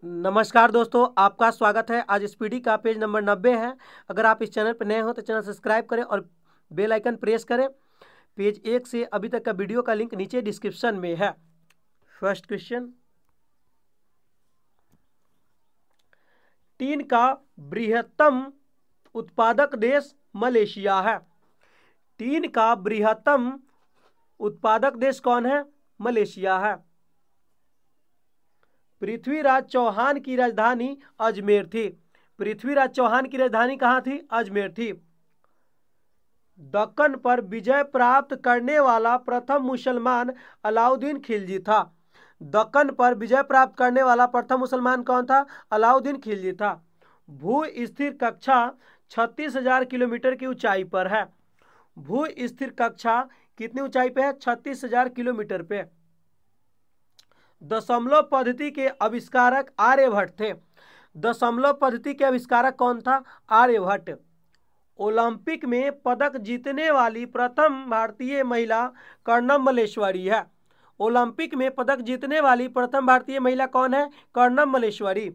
नमस्कार दोस्तों, आपका स्वागत है। आज स्पीडी का पेज नंबर 90 है। अगर आप इस चैनल पर नए हो तो चैनल सब्सक्राइब करें और बेल आइकन प्रेस करें। पेज 1 से अभी तक का वीडियो का लिंक नीचे डिस्क्रिप्शन में है। फर्स्ट क्वेश्चन, टीन का बृहत्तम उत्पादक देश मलेशिया है। टीन का बृहत्तम उत्पादक देश कौन है? मलेशिया है। पृथ्वीराज चौहान की राजधानी अजमेर थी। पृथ्वीराज चौहान की राजधानी कहाँ थी? अजमेर थी। दक्कन पर विजय प्राप्त करने वाला प्रथम मुसलमान अलाउद्दीन खिलजी था। दक्कन पर विजय प्राप्त करने वाला प्रथम मुसलमान कौन था? अलाउद्दीन खिलजी था। भू स्थिर कक्षा 36,000 किलोमीटर की ऊंचाई पर है। भू स्थिर कक्षा कितनी ऊंचाई पे है? 36,000 किलोमीटर पे। दशमलव पद्धति के आविष्कारक आर्यभट्ट थे। दशमलव पद्धति के आविष्कारक कौन था? आर्यभट्ट। ओलंपिक में पदक जीतने वाली प्रथम भारतीय महिला कर्णम मल्लेश्वरी है। ओलंपिक में पदक जीतने वाली प्रथम भारतीय महिला कौन है? कर्णम मल्लेश्वरी।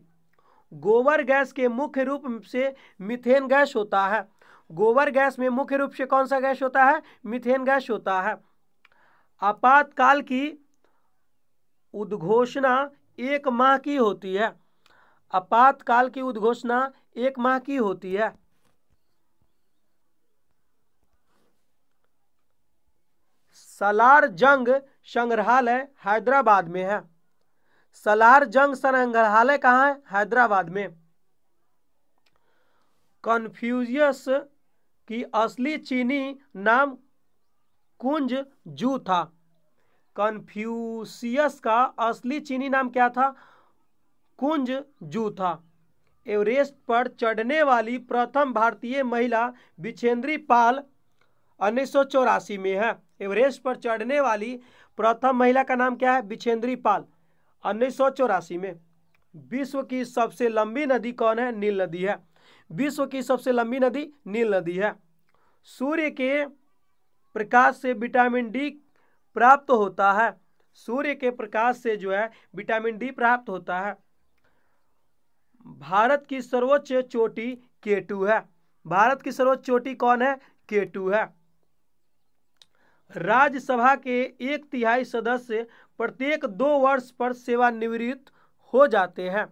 गोबर गैस के मुख्य रूप से मीथेन गैस होता है। गोबर गैस में मुख्य रूप से कौन सा गैस होता है? मीथेन गैस होता है। आपातकाल की उद्घोषणा 1 माह की होती है। आपातकाल की उद्घोषणा 1 माह की होती है। सालार जंग संग्रहालय हैदराबाद में है। सालार जंग संग्रहालय कहाँ है? हैदराबाद में। कन्फ्यूशियस की असली चीनी नाम कुंज जू था। कन्फ्यूशियस का असली चीनी नाम क्या था? कुंज जू था। एवरेस्ट पर चढ़ने वाली प्रथम भारतीय महिला बिछेंद्री पाल 1984 में है। एवरेस्ट पर चढ़ने वाली प्रथम महिला का नाम क्या है? बिछेंद्री पाल, 1984 में। विश्व की सबसे लंबी नदी कौन है? नील नदी है। विश्व की सबसे लंबी नदी नील नदी है। सूर्य के प्रकाश से विटामिन डी प्राप्त होता है। सूर्य के प्रकाश से जो है विटामिन डी प्राप्त होता है। भारत की सर्वोच्च चोटी K2 है। भारत की सर्वोच्च चोटी कौन है? K2 है। राज्यसभा के 1/3 सदस्य प्रत्येक 2 वर्ष पर सेवानिवृत्त हो जाते हैं।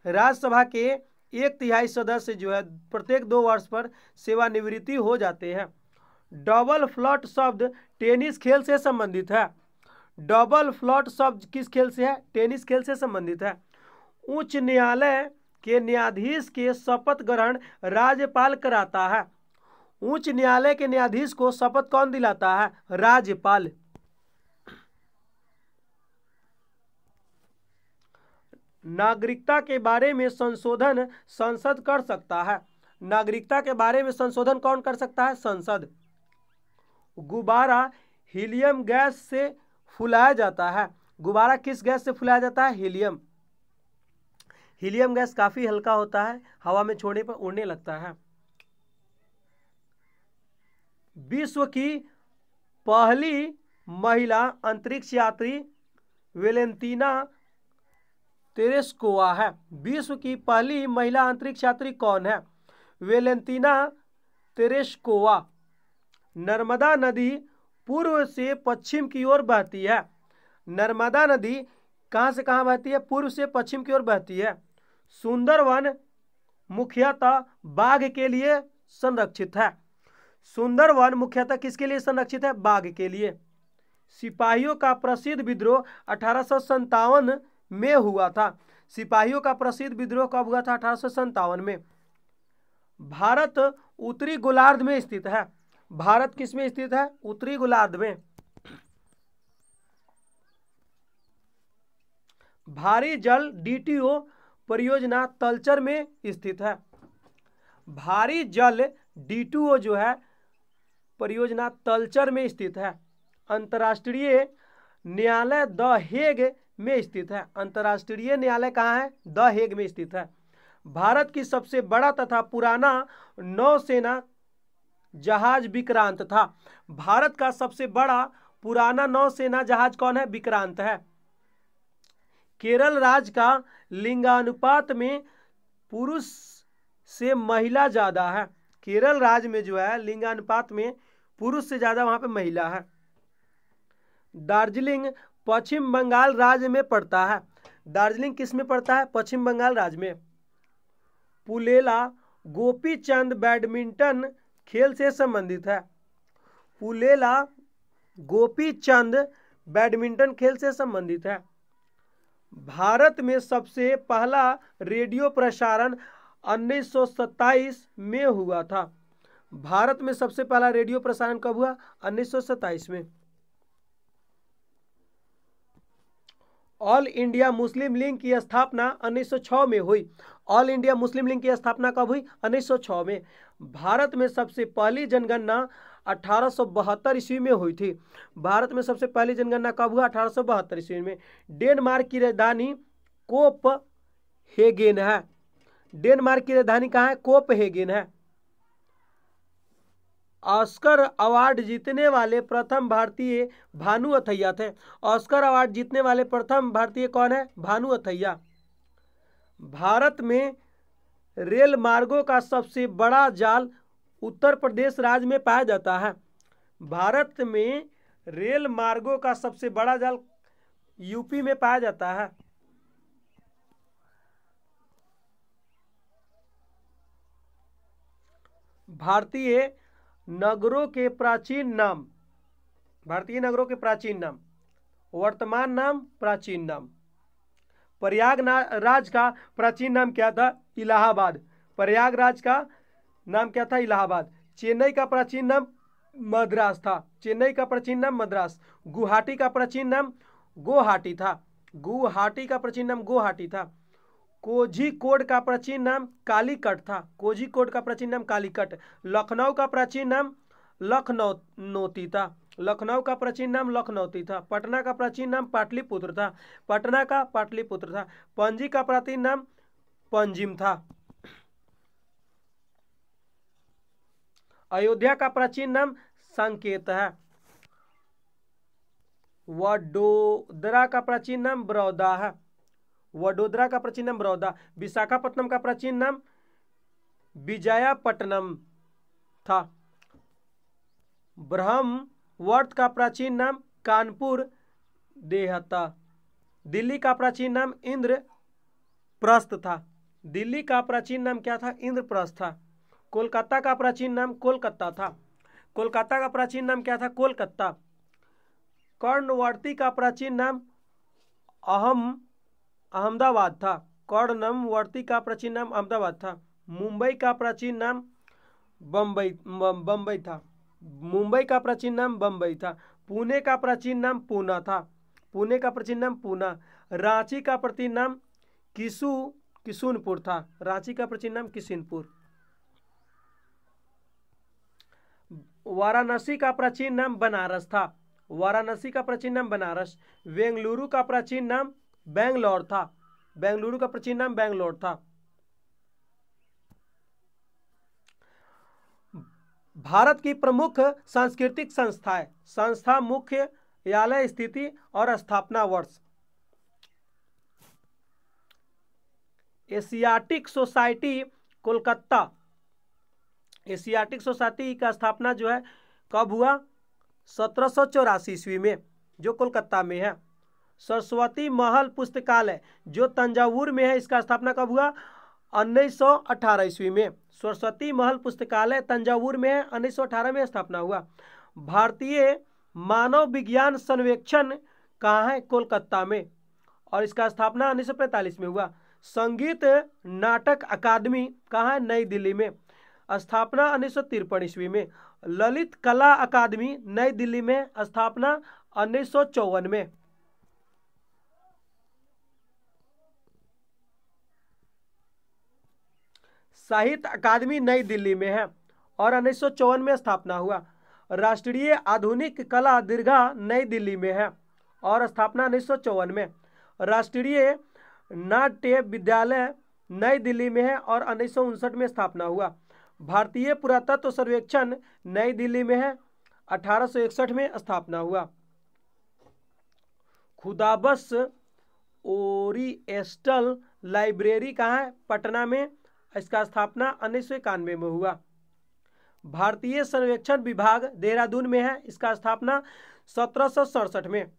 राज्यसभा के 1/3 सदस्य जो है प्रत्येक 2 वर्ष पर सेवानिवृत्ति हो जाते हैं। डबल फ्लॉट शब्द टेनिस खेल से संबंधित है। डबल फ्लॉट शब्द किस खेल से है? टेनिस खेल से संबंधित है। उच्च न्यायालय के न्यायाधीश के शपथ ग्रहण राज्यपाल कराता है। उच्च न्यायालय के न्यायाधीश को शपथ कौन दिलाता है? राज्यपाल। नागरिकता के बारे में संशोधन संसद कर सकता है। नागरिकता के बारे में संशोधन कौन कर सकता है? संसद। गुब्बारा हीलियम गैस से फुलाया जाता है। गुब्बारा किस गैस से फुलाया जाता है? हीलियम। हीलियम गैस काफी हल्का होता है, हवा में छोड़ने पर उड़ने लगता है। विश्व की पहली महिला अंतरिक्ष यात्री वेलेंतीना तेरेस्कोवा है। विश्व की पहली महिला अंतरिक्ष यात्री कौन है? वेलेंतीना तेरेस्कोवा। नर्मदा नदी पूर्व से पश्चिम की ओर बहती है। नर्मदा नदी कहाँ से कहाँ बहती है? पूर्व से पश्चिम की ओर बहती है। सुंदरवन मुख्यतः बाघ के लिए संरक्षित है। सुंदरवन मुख्यतः किसके लिए संरक्षित है? बाघ के लिए। सिपाहियों का प्रसिद्ध विद्रोह 1857 में हुआ था। सिपाहियों का प्रसिद्ध विद्रोह कब हुआ था? 1857 में। भारत उत्तरी गोलार्ध में स्थित है। भारत किस में स्थित है? उत्तरी गोलार्ध में। भारी जल DTO परियोजना तलचर में स्थित है। भारी जल DTO जो है परियोजना तलचर में स्थित है। अंतर्राष्ट्रीय न्यायालय द हेग में स्थित है। अंतर्राष्ट्रीय न्यायालय कहाँ है? द हेग में स्थित है। भारत की सबसे बड़ा तथा पुराना नौसेना जहाज विक्रांत था। भारत का सबसे बड़ा पुराना नौसेना जहाज कौन है? विक्रांत है। केरल राज्य का लिंगानुपात में पुरुष से महिला ज़्यादा है। केरल राज्य में जो है लिंगानुपात में पुरुष से ज़्यादा वहाँ पे महिला है। दार्जिलिंग पश्चिम बंगाल राज्य में पड़ता है। दार्जिलिंग किस में पड़ता है? पश्चिम बंगाल राज्य में। पुलेला गोपीचंद बैडमिंटन खेल से संबंधित है। पुलेला गोपीचंद बैडमिंटन खेल से संबंधित है। भारत में सबसे पहला रेडियो प्रसारण 1927 में हुआ था। भारत में सबसे पहला रेडियो प्रसारण कब हुआ? 1927 में। ऑल इंडिया मुस्लिम लीग की स्थापना 1906 में हुई। ऑल इंडिया मुस्लिम लीग की स्थापना कब हुई? 1906 में। भारत में सबसे पहली जनगणना 1872 ईस्वी में हुई थी। भारत में सबसे पहली जनगणना कब हुआ? 1872 ईस्वी में। डेनमार्क की राजधानी कोपहेगेन है। डेनमार्क की राजधानी कहाँ है? कोपहेगेन है। ऑस्कर अवार्ड जीतने वाले प्रथम भारतीय भानु अथैया थे। ऑस्कर अवार्ड जीतने वाले प्रथम भारतीय कौन है? भानु अथैया। भारत में रेल मार्गों का सबसे बड़ा जाल उत्तर प्रदेश राज्य में पाया जाता है। भारत में रेल मार्गों का सबसे बड़ा जाल यूपी में पाया जाता है। भारतीय नगरों के प्राचीन नाम। भारतीय नगरों के प्राचीन नाम। वर्तमान नाम, प्राचीन नाम। प्रयागराज का प्राचीन नाम क्या था? इलाहाबाद। प्रयागराज का नाम क्या था? इलाहाबाद। चेन्नई का प्राचीन नाम मद्रास था। चेन्नई का प्राचीन नाम मद्रास। गुवाहाटी का प्राचीन नाम गुवाहाटी था। गुवाहाटी का प्राचीन नाम गुवाहाटी था। कोझिकोड का प्राचीन नाम कालीकट था। कोझिकोड का प्राचीन नाम कालीकट। लखनऊ का प्राचीन नाम लखनौती था। लखनऊ का प्राचीन नाम लखनौती था। पटना का प्राचीन नाम पाटलिपुत्र था। पटना का पाटलिपुत्र था। पणजी का प्राचीन नाम पंजिम था। अयोध्या का प्राचीन नाम संकेत है। वडोदरा का प्राचीन नाम बड़ौदा है। वडोदरा का प्राचीन नाम बड़ौदा। विशाखापट्टनम का प्राचीन नाम विजयपट्टनम था। ब्रह्मवर्त का प्राचीन नाम कानपुर देहता। दिल्ली का प्राचीन नाम इंद्रप्रस्थ था। दिल्ली का प्राचीन नाम क्या था? इंद्रप्रस्थ था। कोलकाता का प्राचीन नाम कोलकाता था। कोलकाता का प्राचीन नाम क्या था? कोलकाता। कर्णवर्ती का प्राचीन नाम अहमदाबाद था। कर्णवर्ती का प्राचीन नाम अहमदाबाद था। मुंबई का प्राचीन नाम बम्बई था। मुंबई का प्राचीन नाम बम्बई था। पुणे का प्राचीन नाम पूना था। पुणे का प्राचीन नाम पूना। रांची का प्राचीन नाम किशुनपुर था। रांची का प्राचीन नाम किशुनपुर। वाराणसी का प्राचीन नाम बनारस था। वाराणसी का प्राचीन नाम बनारस। बेंगलुरु का प्राचीन नाम बेंगलौर था। बेंगलुरु का प्राचीन नाम बेंगलौर था। भारत की प्रमुख सांस्कृतिक संस्थाएं। संस्था, मुख्यालय, स्थिति और स्थापना वर्ष। Asiatic society Kolkata. Asiatic society का स्थापना जो है कब हुआ? 1784 ईस्वी में, जो कोलकाता में है। सरस्वती महल पुस्तकालय जो तंजावुर में है, इसका स्थापना कब हुआ? 1918 ईस्वी में। सरस्वती महल पुस्तकालय तंजावुर में है, 1918 में स्थापना हुआ। भारतीय मानव विज्ञान सर्वेक्षण कहाँ है? कोलकाता में, और इसका स्थापना 1945 में हुआ। संगीत नाटक अकादमी कहाँ है? नई दिल्ली में, स्थापना 1953 ईस्वी में। ललित कला अकादमी नई दिल्ली में, स्थापना 1954 में। साहित्य अकादमी नई दिल्ली में है और 1954 में स्थापना हुआ। राष्ट्रीय आधुनिक कला दीर्घा नई दिल्ली में है और स्थापना 1954 में। राष्ट्रीय नाट्य विद्यालय नई दिल्ली में है और 1959 में स्थापना हुआ। भारतीय पुरातत्व सर्वेक्षण नई दिल्ली में है, 1861 में स्थापना हुआ। खुदाबस ओरिएंटल लाइब्रेरी कहाँ है? पटना में। इसका स्थापना 1991 में हुआ। भारतीय सर्वेक्षण विभाग देहरादून में है। इसका स्थापना 1767 में।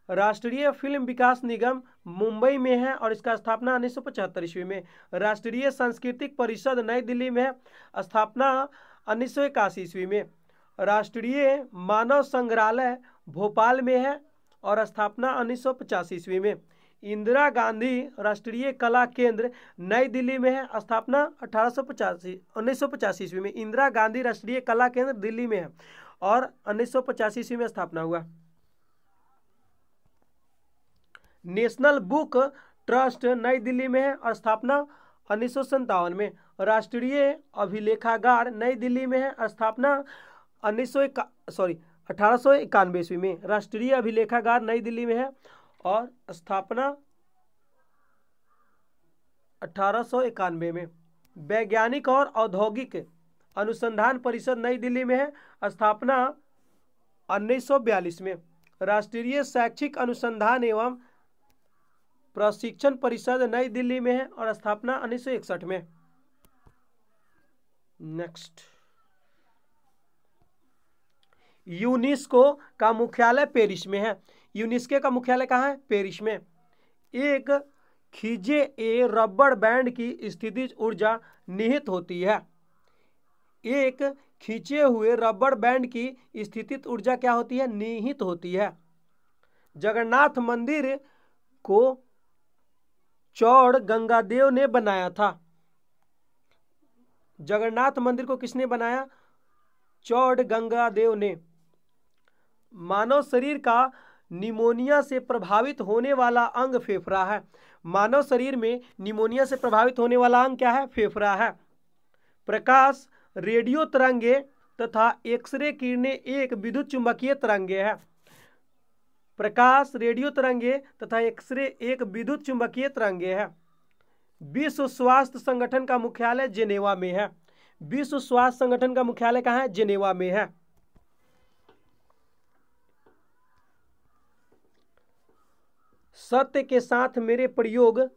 राष्ट्रीय फिल्म विकास निगम मुंबई में है और इसका स्थापना 1975 ईस्वी में। राष्ट्रीय सांस्कृतिक परिषद नई दिल्ली में है, स्थापना 1981 ईस्वी में। राष्ट्रीय मानव संग्रहालय भोपाल में है और स्थापना 1985 ईस्वी में। इंदिरा गांधी राष्ट्रीय कला केंद्र नई दिल्ली में है, स्थापना 1985 ईस्वी में। इंदिरा गांधी राष्ट्रीय कला केंद्र दिल्ली में है और 1985 ईस्वी में स्थापना हुआ। नेशनल बुक ट्रस्ट नई दिल्ली में है और स्थापना 1957 में। राष्ट्रीय अभिलेखागार नई दिल्ली में है, स्थापना 1891 ईस्वी में। राष्ट्रीय अभिलेखागार नई दिल्ली में है और स्थापना 1891 में। वैज्ञानिक और औद्योगिक अनुसंधान परिषद नई दिल्ली में है, स्थापना 1942 में। राष्ट्रीय शैक्षिक अनुसंधान एवं प्रशिक्षण परिषद नई दिल्ली में है और स्थापना 1961 में। नेक्स्ट, यूनेस्को का मुख्यालय पेरिस में है। यूनेस्को का मुख्यालय कहाँ है? पेरिस में। एक खींचे ए रबड़ बैंड की स्थितिज ऊर्जा निहित होती है। एक खींचे हुए रबड़ बैंड की स्थितिज ऊर्जा क्या होती है? निहित होती है। जगन्नाथ मंदिर को चौड़ गंगादेव ने बनाया था। जगन्नाथ मंदिर को किसने बनाया? चौड़ गंगादेव ने। मानव शरीर का निमोनिया से प्रभावित होने वाला अंग फेफड़ा है। मानव शरीर में निमोनिया से प्रभावित होने वाला अंग क्या है? फेफड़ा है। प्रकाश, रेडियो तरंगे तथा एक्सरे किरणें एक विद्युत चुंबकीय तरंगे है। प्रकाश, रेडियो तरंगे तथा एक्सरे एक विद्युत चुंबकीय तरंगे है। विश्व स्वास्थ्य संगठन का मुख्यालय जेनेवा में है। विश्व स्वास्थ्य संगठन का मुख्यालय कहाँ है? जेनेवा में है। सत्य के साथ मेरे प्रयोग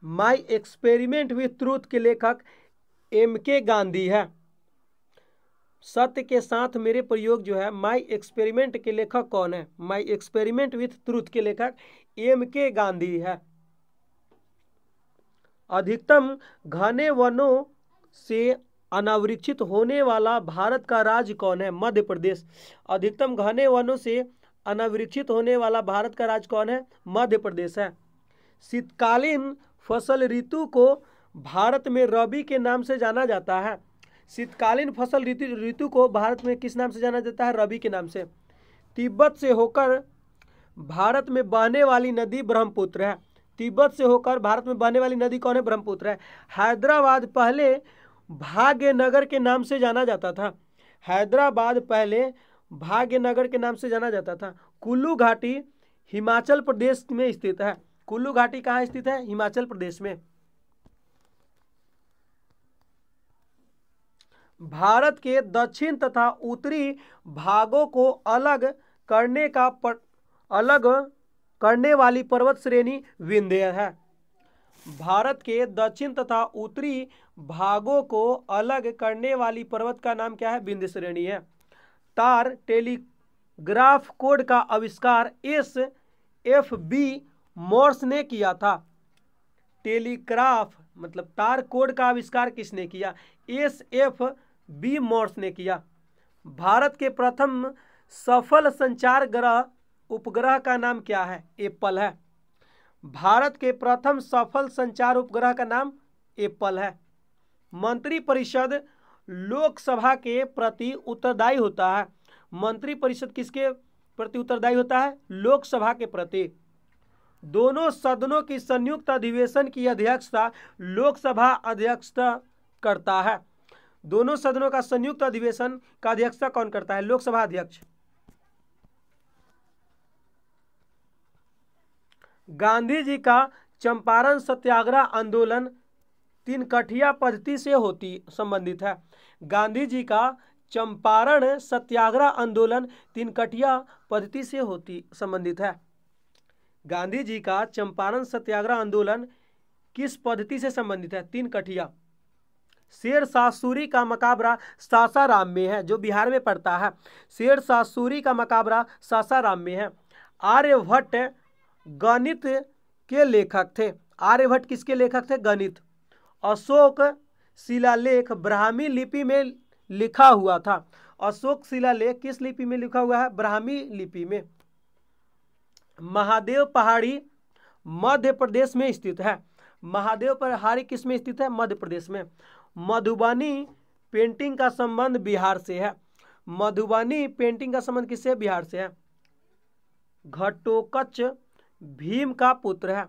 माई एक्सपेरिमेंट विथ ट्रूथ के लेखक MK गांधी है। सत्य के साथ मेरे प्रयोग जो है माई एक्सपेरिमेंट के लेखक कौन है? माई एक्सपेरिमेंट विथ ट्रूथ के लेखक MK गांधी है। अधिकतम घने वनों से अनावृक्षित होने वाला भारत का राज्य कौन है? मध्य प्रदेश। अधिकतम घने वनों से अनावृक्षित होने वाला भारत का राज्य कौन है? मध्य प्रदेश है। शीतकालीन फसल ऋतु को भारत में रबी के नाम से जाना जाता है। शीतकालीन फसल ऋतु को भारत में किस नाम से जाना जाता है? रबी के नाम से। तिब्बत से होकर भारत में बहने वाली नदी ब्रह्मपुत्र है। तिब्बत से होकर भारत में बहने वाली नदी कौन है? ब्रह्मपुत्र है। हैदराबाद पहले भाग्यनगर के नाम से जाना जाता था। हैदराबाद पहले भाग्यनगर के नाम से जाना जाता था। कुल्लू घाटी हिमाचल प्रदेश में स्थित है। कुल्लू घाटी कहाँ स्थित है? हिमाचल प्रदेश में। भारत के दक्षिण तथा उत्तरी भागों को अलग करने वाली पर्वत श्रेणी विंध्य है। भारत के दक्षिण तथा उत्तरी भागों को अलग करने वाली पर्वत का नाम क्या है? विंध्य श्रेणी है। तार टेलीग्राफ कोड का आविष्कार SFB मोर्स ने किया था। टेलीग्राफ मतलब तार कोड का आविष्कार किसने किया? SFB मोर्स ने किया। भारत के प्रथम सफल संचार उपग्रह का नाम क्या है? एप्पल है। भारत के प्रथम सफल संचार उपग्रह का नाम एप्पल है। मंत्रिपरिषद लोकसभा के प्रति उत्तरदायी होता है। मंत्रिपरिषद किसके प्रति उत्तरदायी होता है? लोकसभा के प्रति। दोनों सदनों की संयुक्त अधिवेशन की अध्यक्षता लोकसभा अध्यक्षता करता है। दोनों सदनों का संयुक्त अधिवेशन का अध्यक्षता कौन करता है? लोकसभा अध्यक्ष। गांधी जी का चंपारण सत्याग्रह आंदोलन तिनकठिया पद्धति से संबंधित है। गांधी जी का चंपारण सत्याग्रह आंदोलन तिनकठिया पद्धति से संबंधित है। गांधी जी का चंपारण सत्याग्रह आंदोलन किस पद्धति से संबंधित है? 3 कठिया। शेरशाह सूरी का मकबरा सासाराम में है, जो बिहार में पड़ता है। शेरशाह सूरी का मकबरा सासाराम में है। आर्यभट्ट गणित के लेखक थे। आर्यभट्ट किसके लेखक थे? गणित। अशोक शिलालेख ब्राह्मी लिपि में लिखा हुआ था। अशोक शिलालेख किस लिपि में लिखा हुआ है? ब्राह्मी लिपि में। महादेव पहाड़ी मध्य प्रदेश में स्थित है। महादेव पहाड़ी किस में स्थित है? मध्य प्रदेश में। मधुबनी पेंटिंग का संबंध बिहार से है। मधुबनी पेंटिंग का संबंध किससे? बिहार से है। घटोत्कच भीम का पुत्र है।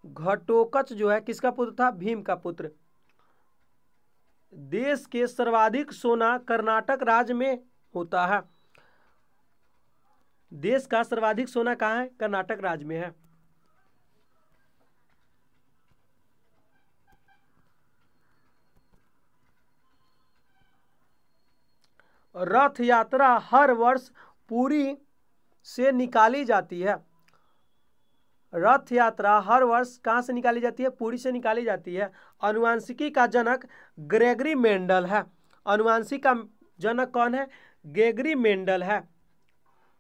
घटोत्कच जो है किसका पुत्र था? भीम का पुत्र। देश के सर्वाधिक सोना कर्नाटक राज्य में होता है। देश का सर्वाधिक सोना कहाँ है? कर्नाटक राज्य में है। रथ यात्रा हर वर्ष पुरी से निकाली जाती है। रथ यात्रा हर वर्ष कहाँ से निकाली जाती है? पुरी से निकाली जाती है। अनुवांशिकी का जनक ग्रेगरी मेंडल है। अनुवांशिकी का जनक कौन है? ग्रेगरी मेंडल है।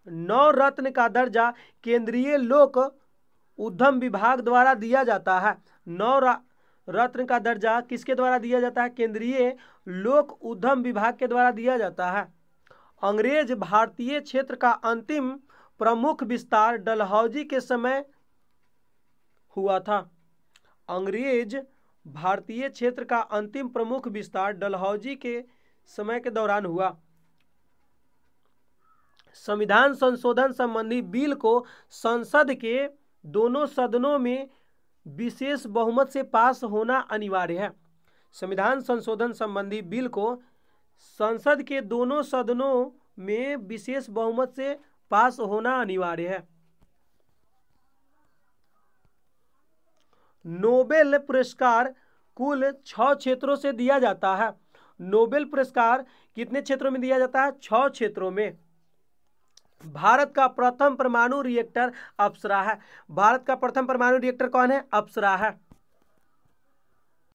नवरत्न का दर्जा केंद्रीय लोक उद्यम विभाग द्वारा दिया जाता है। नवरत्न का दर्जा किसके द्वारा दिया जाता है? केंद्रीय लोक उद्यम विभाग के द्वारा दिया जाता है। अंग्रेज भारतीय क्षेत्र का अंतिम प्रमुख विस्तार डलहौजी के समय हुआ था। अंग्रेज भारतीय क्षेत्र का अंतिम प्रमुख विस्तार डलहौजी के समय के दौरान हुआ। संविधान संशोधन संबंधी बिल को संसद के दोनों सदनों में विशेष बहुमत से पास होना अनिवार्य है। संविधान संशोधन संबंधी बिल को संसद के दोनों सदनों में विशेष बहुमत से पास होना अनिवार्य है। नोबेल पुरस्कार कुल 6 क्षेत्रों से दिया जाता है। नोबेल पुरस्कार कितने क्षेत्रों में दिया जाता है? 6 क्षेत्रों में। भारत का प्रथम परमाणु रिएक्टर अप्सरा है। भारत का प्रथम परमाणु रिएक्टर कौन है? अप्सरा है।